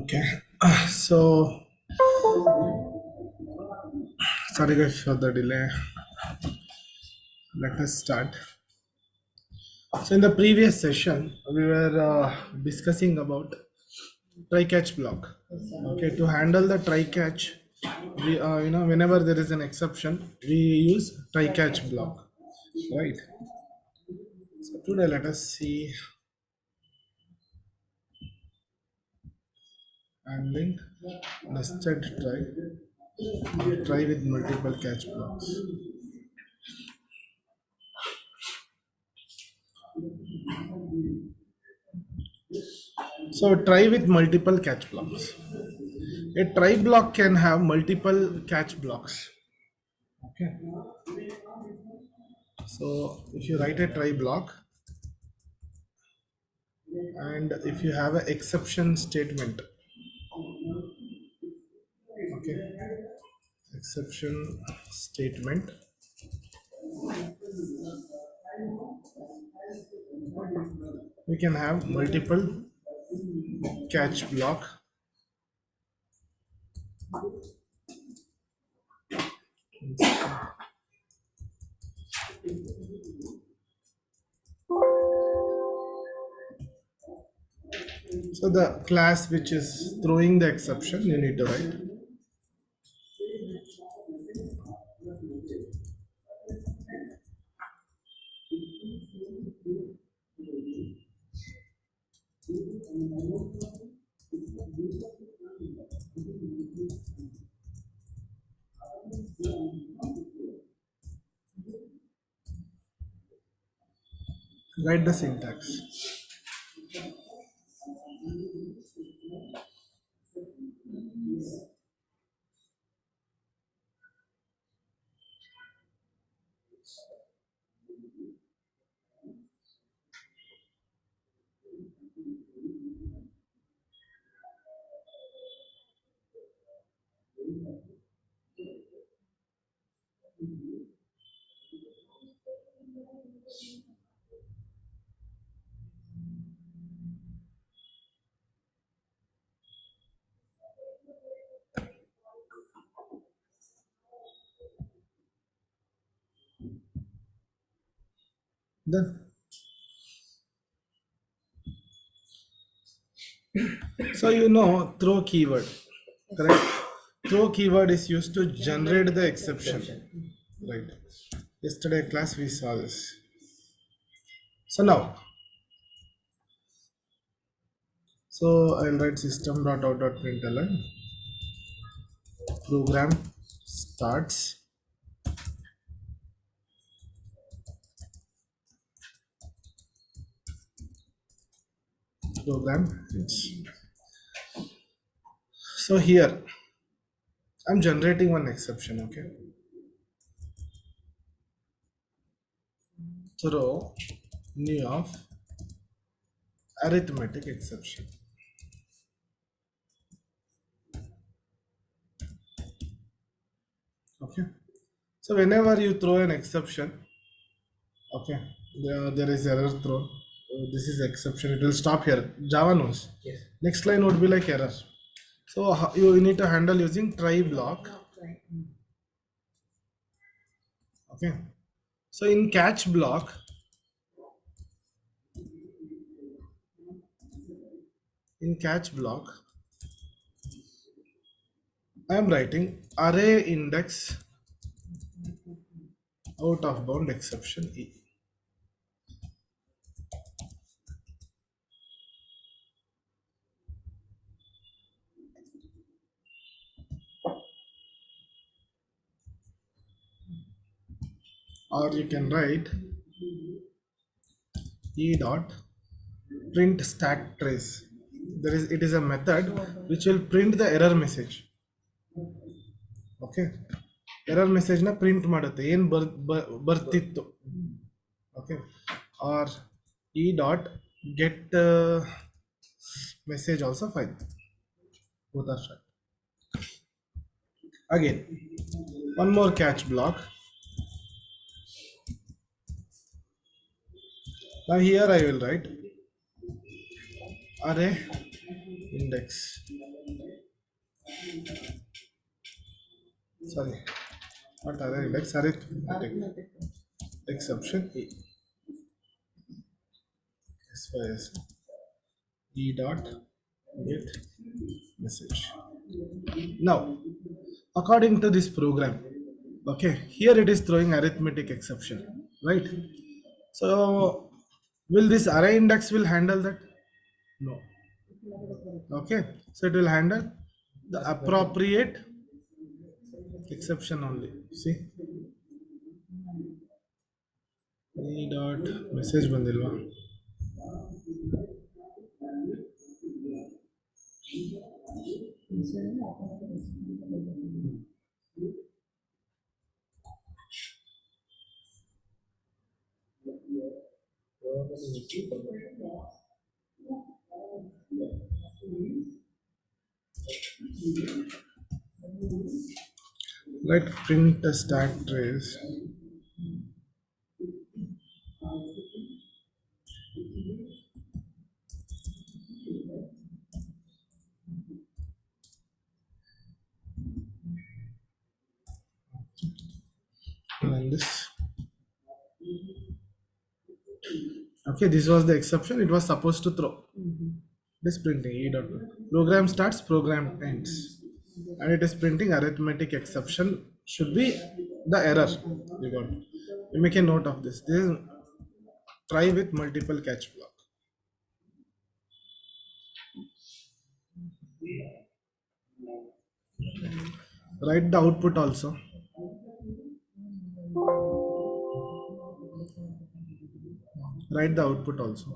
Okay. So sorry guys for the delay. Let us start. So in the previous session, we were discussing about try catch block. Okay, to handle the try catch, we whenever there is an exception, we use try catch block, right? So today let us see handling nested try with multiple catch blocks. So try with multiple catch blocks. A try block can have multiple catch blocks. Okay. So if you write a try block and if you have an exception statement, okay, exception statement, we can have multiple catch block. So the class which is throwing the exception, you need to write the syntax. Then so throw keyword, correct? Throw keyword is used to generate the exception, right? Yesterday class we saw this. So now, so I'll write system.out.println program starts program ends. So here I'm generating one exception, okay? Throw new of arithmetic exception. Okay. So whenever you throw an exception, okay, there is error thrown. This is exception. It will stop here. Java knows. Yes. Next line would be like error. So you need to handle using try block. Okay. So in catch block, in catch block, I am writing array index out of bound exception E. Or you can write E dot print stack trace. It is a method which will print the error message. Okay. Error message na print ಮಾಡುತ್ತೆ ಏನು ಬರ್ತಿತ್ತು. Okay. Or E dot get message also fine. Both are fine. Again, one more catch block. Now here I will write array index. Sorry, not array index, arithmetic exception E. S E dot get message. Now, according to this program, okay, here it is throwing arithmetic exception, right? So, will this array index will handle that? No. Okay, so it will handle the appropriate exception only. See, E dot message bandilva. Let print a stack trace. And this. Okay, this was the exception. It was supposed to throw. This printing E dot program starts, program ends, and it is printing arithmetic exception should be the error you got. You make a note of this. This is try with multiple catch block. Write the output also. Write the output also.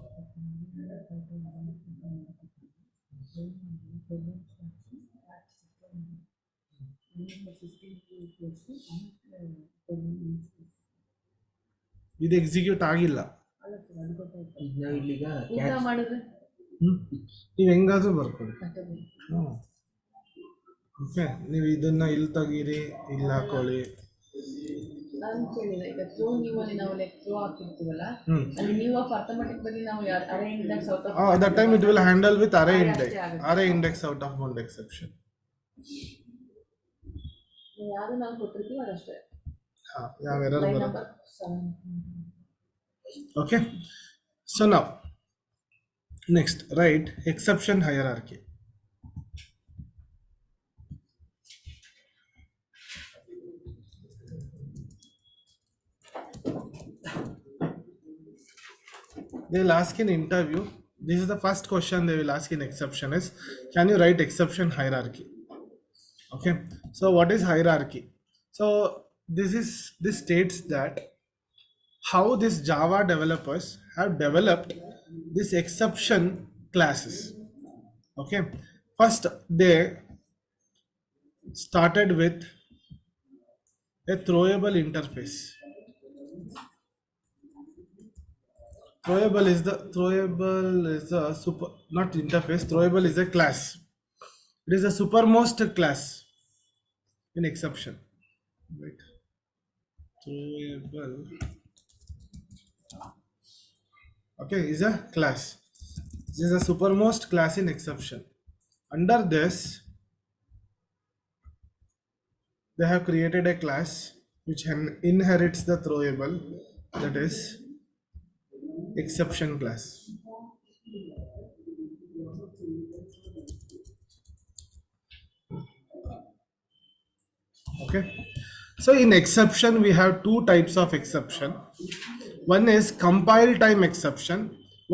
ಇದು execute ಆಗಿಲ್ಲ. ನೀವು ಹೆಂಗಾದ್ರೂ ಬರ್ಕೊಳ್ಳಿ. Okay, ನೀವು ಇದನ್ನ ಇಲ್ಲಿ ತೆಗೀರಿ, ಇಲ್ಲಿ ಹಾಕೊಳ್ಳಿ. ನಾನು ಕೇಳಿದೆ ಈಗ ಥ್ರೋ ನೀವು ಅಲ್ಲಿ ನಾವು ಲೈಕ್ ಥ್ರೋ ಹಾಕಿರ್ತೀವಲ್ಲ ಅಲ್ಲಿ ನೀವು ಆಫ್ ಅರ್ಥಮೆಟಿಕ್ ಬದಲು ನಾವು array index out of that time it will handle with array index out of bound exception. ಯಾರು ನಾವು ಕೊಟ್ಟಿರ್ತೀವಿ ಅದಷ್ಟೇ. ಯಾವ ಎರರ್ ಲೈನ್ ಬರುತ್ತೆ. Number 7. Okay, so now next write exception hierarchy. They will ask in interview, this is the first question they will ask in exception is, can you write exception hierarchy? Okay, so what is hierarchy? So this states that how this Java developers have developed this exception classes. Okay, first they started with a throwable interface. Throwable is the super, not interface, throwable is a class. It is the supermost class in exception, right? Throwable, okay, is a class. This is the supermost class in exception. Under this they have created a class which inherits the throwable, that is exception class. Okay, so in exception we have two types of exception. One is compile time exception,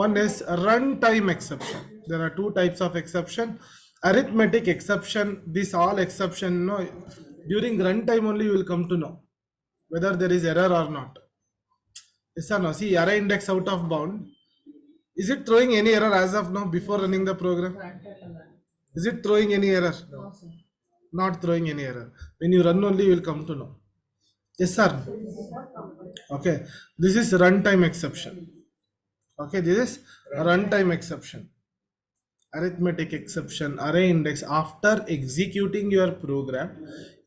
one is runtime exception. There are two types of exception. Arithmetic exception, this all exception, no, during runtime only you will come to know whether there is error or not. Yes or no? See, array index out of bound, is it throwing any error as of now before running the program? Is it throwing any error? No, sir. Not throwing any error. When you run only you will come to know. Yes sir. Okay, this is runtime exception. Okay, this is runtime exception. Arithmetic exception, array index, after executing your program,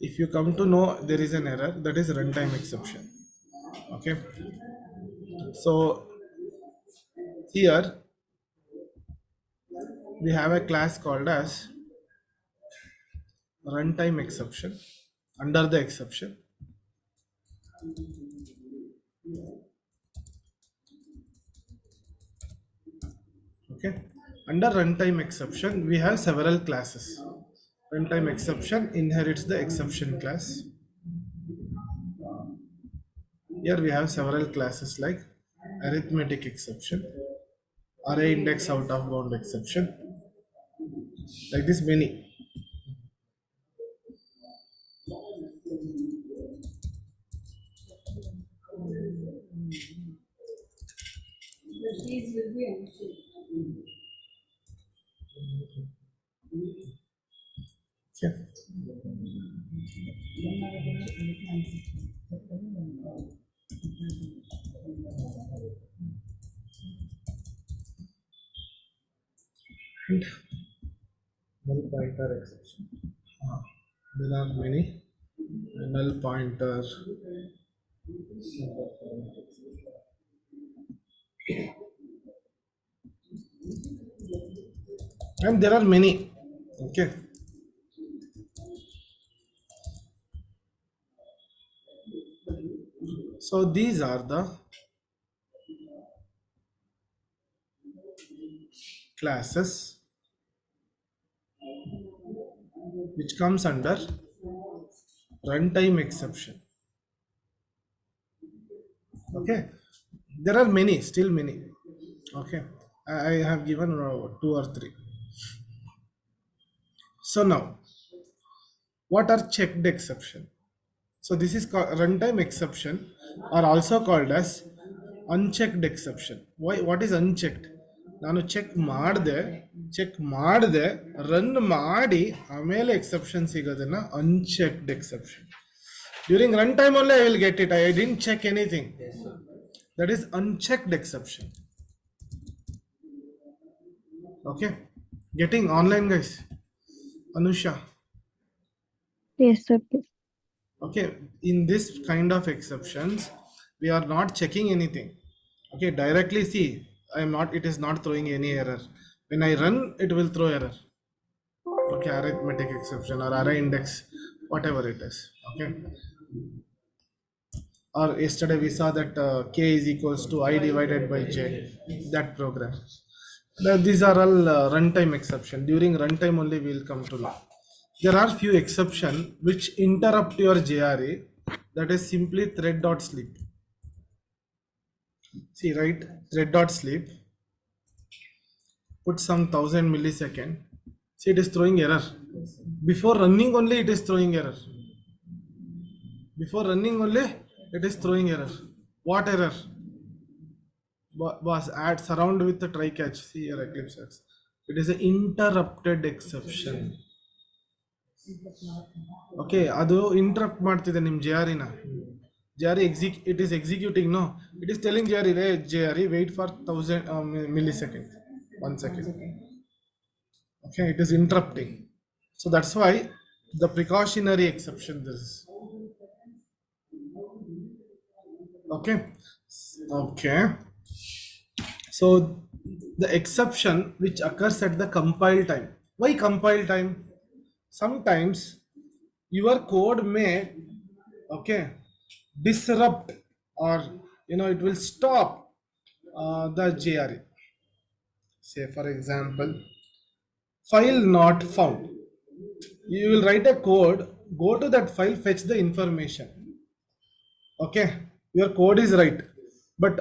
if you come to know there is an error, that is runtime exception. Okay, so here we have a class called as runtime exception. Under the exception, okay, under runtime exception we have several classes. Runtime exception inherits the exception class. Here we have several classes like arithmetic exception, array index out of bound exception, like this many. Okay. And null pointer exception. There are many. Null pointer. And there are many. Okay. So these are the classes which comes under runtime exception. Okay, there are many, still many. Okay, I have given 2 or 3. So now, what are checked exception? So this is called runtime exception, are also called as unchecked exception. Why? What is unchecked? ನಾನು check ಮಾಡದೆ run ಮಾಡಿ ಆಮೇಲೆ exception ಸಿಗೋದನ್ನ unchecked exception. During run time only I will get it. I didn't check anything. That is unchecked exception. Okay, getting online, guys. Anusha. Yes, sir. Okay, in this kind of exceptions we are not checking anything. Okay, directly see, it is not throwing any error. When I run, it will throw error. Okay, arithmetic exception or array index, whatever it is. Okay, or yesterday we saw that k is equals to I divided by j, that program. Now, these are all runtime exception. During runtime only we will come to know. There are few exception which interrupt your JRE, that is simply thread.sleep. See, right, thread.sleep, put some 1000 millisecond. See, it is throwing error. Before running only it is throwing error. Before running only it is throwing error. What error? Was add surround with the try catch. See here, Eclipse X. It is an interrupted exception. Okay, ಅದು interrupt ಮಾಡ್ತಿದೆ ನಿಮ್ಮ JRE ನ. JRE it is executing, no, it is telling JRE wait for 1000 millisecond, 1 second. Okay, it is interrupting. So that's why the precautionary exception this is. Okay, okay. So the exception which occurs at the compile time. Why compile time? Sometimes your code may, okay, disrupt, or it will stop the JRE. Say for example, file not found. You will write a code, go to that file, fetch the information. Okay, your code is right, but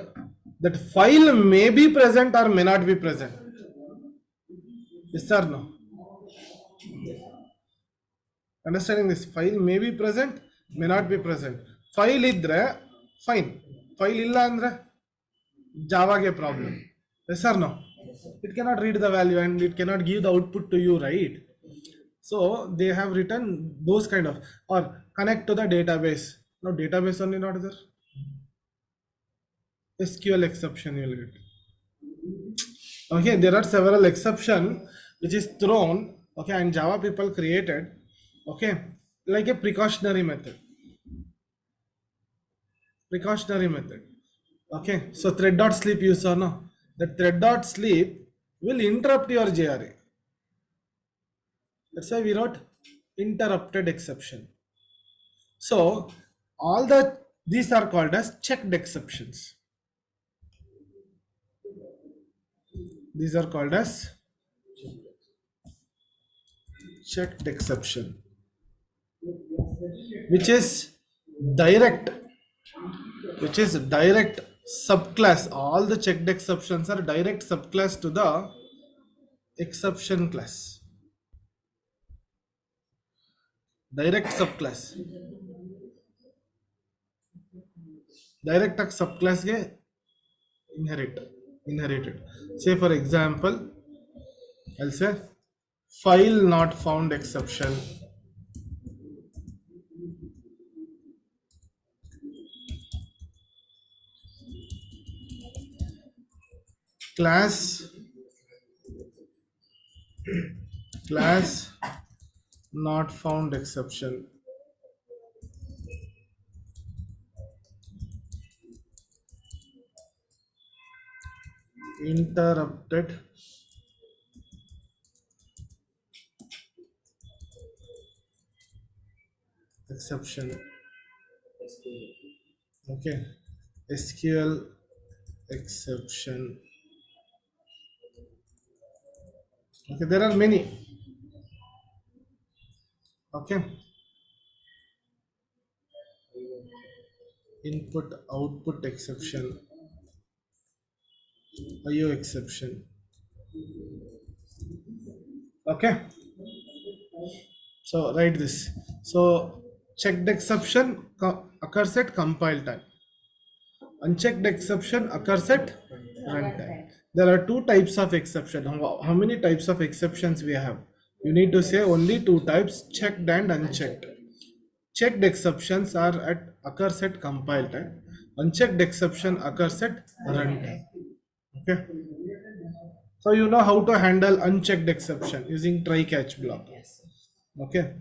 that file may be present or may not be present. Yes or no? Understanding this? File may be present, may not be present. File idre fine, file illa andre Java ge problem. Yes or no? It cannot read the value and it cannot give the output to you, right? So they have written those kind of, or connect to the database. No, database only not there. SQL exception you will get. Okay, there are several exception which is thrown, okay, and Java people created, okay, like a precautionary method. Okay, so thread.sleep you saw, no, the thread dot sleep will interrupt your JRA. That's why we wrote interrupted exception. So all these are called as checked exceptions. These are called as checked exception, which is direct, subclass. All the checked exceptions are direct subclass to the exception class. Direct subclass. Direct subclass ge inherited. Say for example, I'll say file not found exception. Class not found exception. Interrupted exception. Okay, SQL exception. Okay, there are many. Okay, input output exception, IO exception. Okay, so write this. So checked exception occurs at compile time. Unchecked exception occurs at runtime. There are two types of exception. How many types of exceptions we have? You need to say only two types: checked and unchecked. Checked exceptions are occurs at compile time. Unchecked exception occurs at runtime. Okay. So you know how to handle unchecked exception using try catch block. Okay.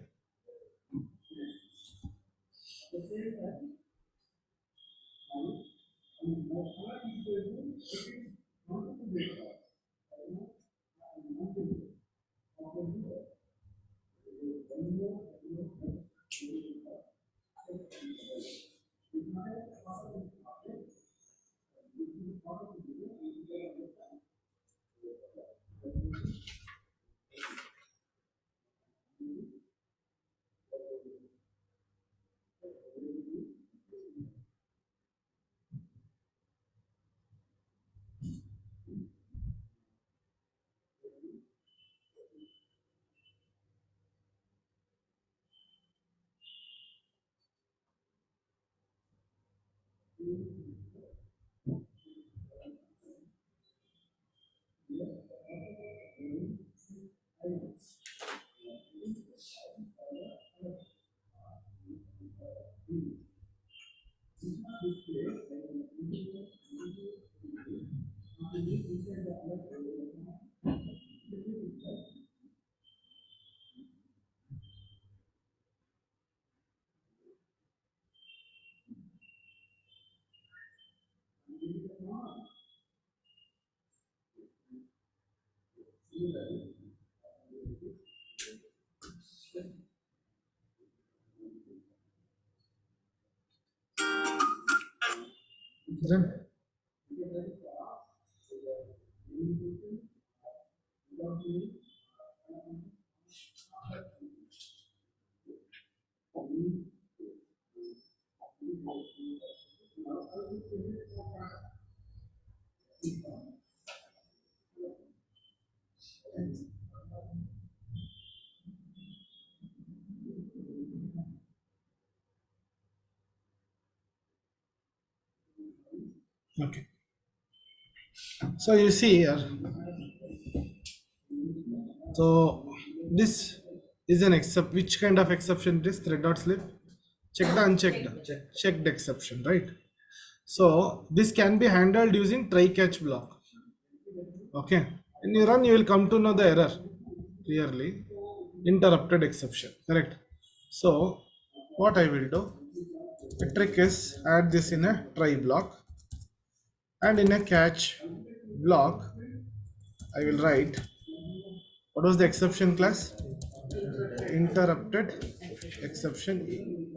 Then okay. So you see here. So this is an except. Which kind of exception it is? Thread dot slip. Checked, unchecked, checked exception, right? So this can be handled using try catch block. Okay. In you run, you will come to know the error clearly. Interrupted exception. Correct. So what I will do? The trick is add this in a try block and in a catch block, I will write what was the exception class? Interrupted exception E.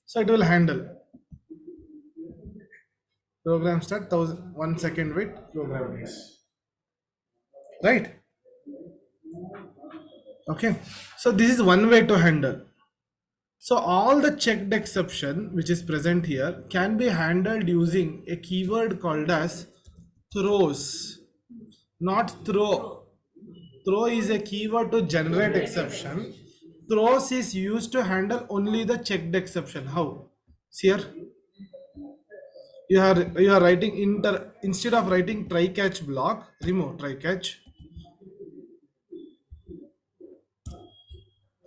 So it will handle program start 1 second wait program ends. Right? Okay. So this is one way to handle. So all the checked exception which is present here can be handled using a keyword called as throws, not throw. Throw is a keyword to generate exception. Throws is used to handle only the checked exception. How? See here, you are writing instead of writing try catch block, remove try catch.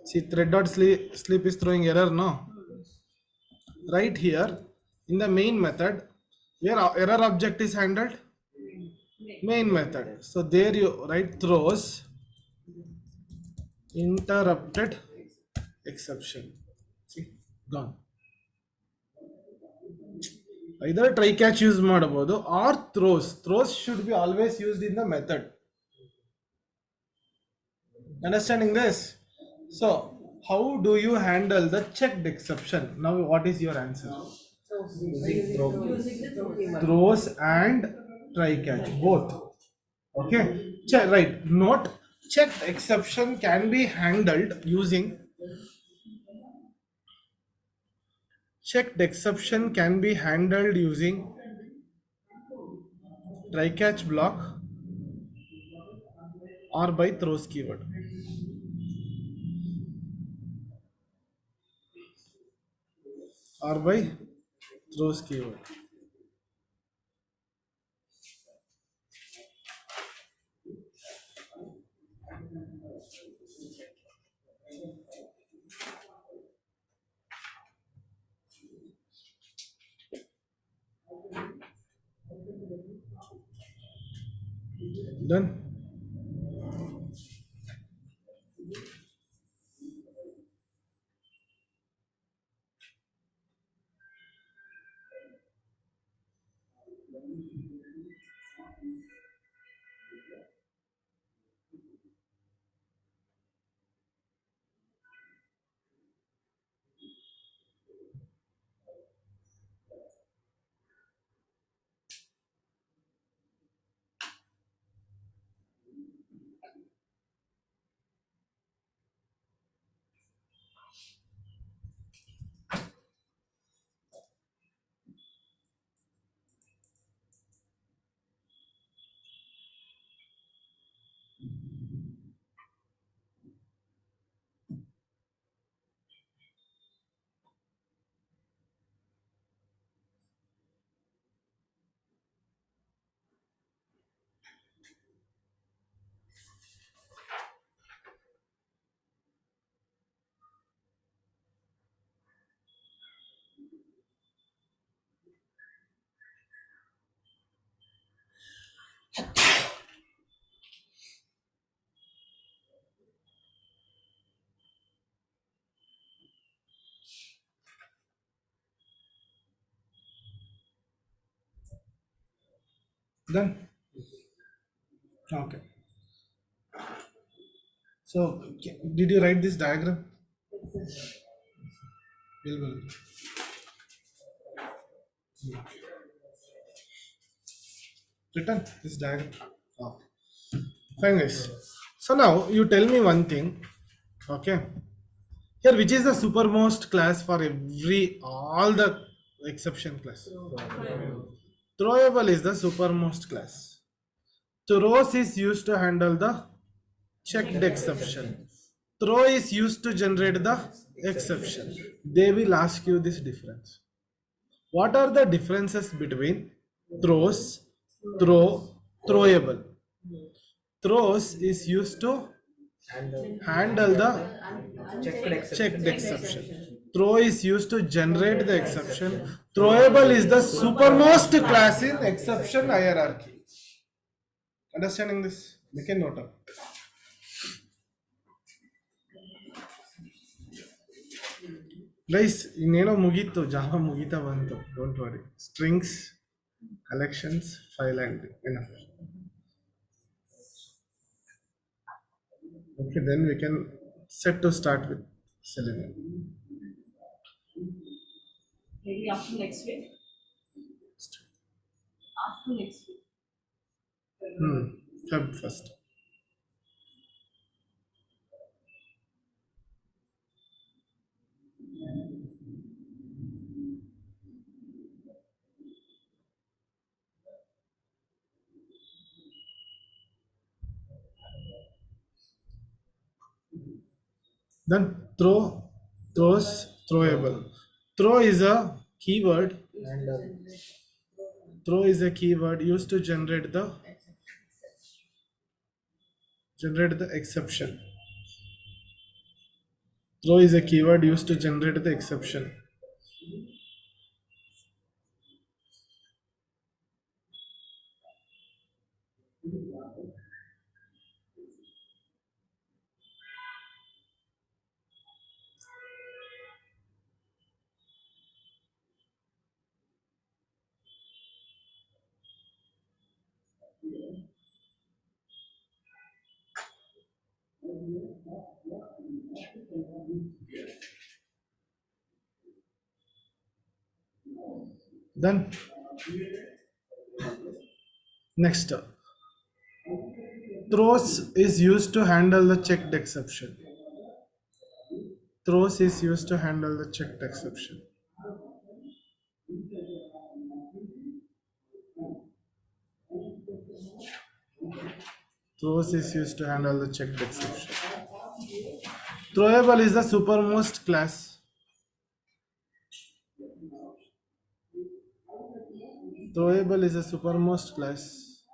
See thread dot sleep is throwing error, no? Right here in the main method where error object is handled, main method. So there you write throws interrupted exception. See, gone. Either try catch use ಮಾಡಬಹುದು or throws should be always used in the method. Understanding this? So how do you handle the checked exception? Now what is your answer? Throws and try catch both. Okay, right. Note, checked exception can be handled using try catch block or by throws keyword. Or by throws keyword. Done. Done. Okay. So did you write this diagram? Will. Written this diagram. Oh. Fine guys. So now you tell me one thing. Okay. Here which is the supermost class for all the exception class? Throwable is the supermost class. Throws is used to handle the checked exception. Throw is used to generate the exception. They will ask you this difference. What are the differences between throws, throwable? Throws is used to handle the checked exception. Throw is used to generate the exception. Throwable is the supermost class in exception hierarchy. Understanding this? Make a note of it. Guys, ಇನ್ನೇನೋ ಮುಗೀತು, ಜಾವ ಮುಗೀತಾ ಬಂತು. Don't worry. Strings, collections, file and enough. Okay, then we can set to start with Selenium. Maybe after next week. After next week. Feb first. Then throwable. Throw is a keyword, and throw is a keyword used to generate the exception. Throw is a keyword used to generate the exception. Then next, throws is used to handle the checked exception. Throws is used to handle the checked exception. Throws is used to handle the checked exception. Throwable is the supermost class. Throwable is a supermost class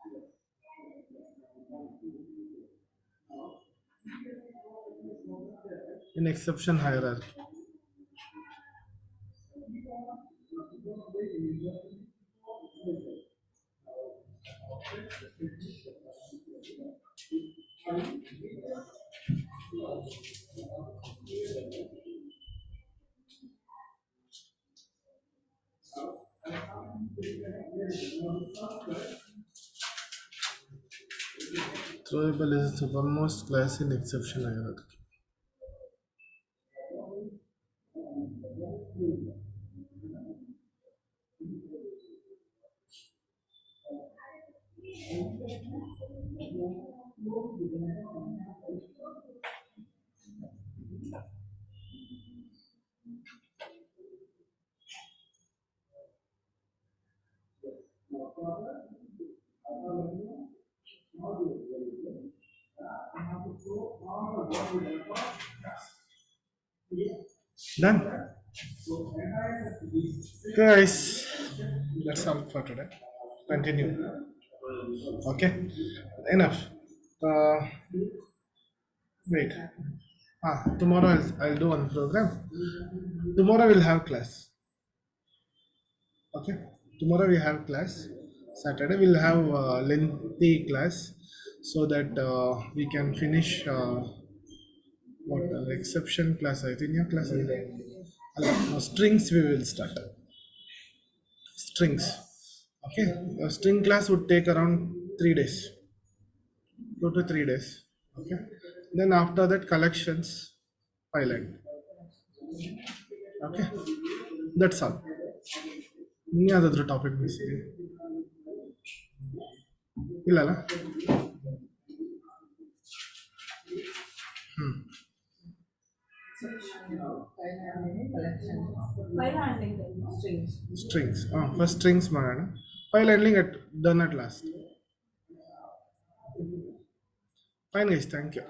in exception hierarchy. Throwable is a supermost class in exception hierarchy. Done. Guys, that's all for today. Continue. Okay, enough. Uh, Wait. Tomorrow I'll do one program. Tomorrow we'll have class. Okay. Tomorrow we have class. Saturday we'll have lengthy class so that we can finish what exception class. I think your class is no, strings. We will start strings. Okay. A string class would take around 3 days, 2 to 3 days. Okay. Then after that collections, pilot. Okay. That's all. ಯಾವುದಾದ್ರೂ topic miss ಇದೆ ಇಲ್ಲಲ್ಲ strings first strings ಮಾಡೋಣ file handling done at last fine guys thank you